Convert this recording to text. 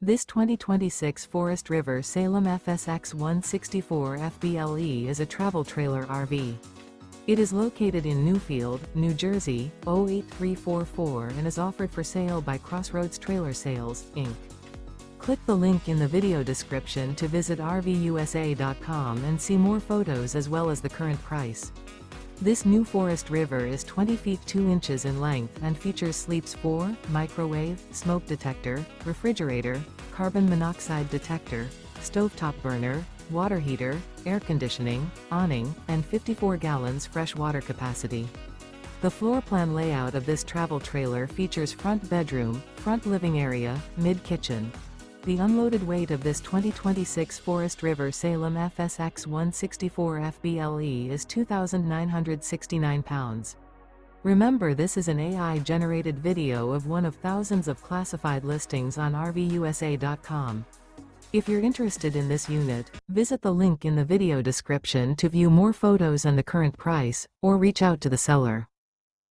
This 2026 Forest River Salem FSX 164 FBLE is a travel trailer RV. It is located in Newfield, New Jersey, 08344 and is offered for sale by Crossroads Trailer Sales, Inc. Click the link in the video description to visit RVUSA.com and see more photos as well as the current price. This new Forest River is 20 feet 2 inches in length and features sleeps 4, microwave, smoke detector, refrigerator, carbon monoxide detector, stovetop burner, water heater, air conditioning, awning, and 54 gallons fresh water capacity. The floor plan layout of this travel trailer features front bedroom, front living area, mid-kitchen. The unloaded weight of this 2026 Forest River Salem FSX 164 FBLE is 2,969 pounds. Remember, this is an AI-generated video of one of thousands of classified listings on RVUSA.com. If you're interested in this unit, visit the link in the video description to view more photos and the current price, or reach out to the seller.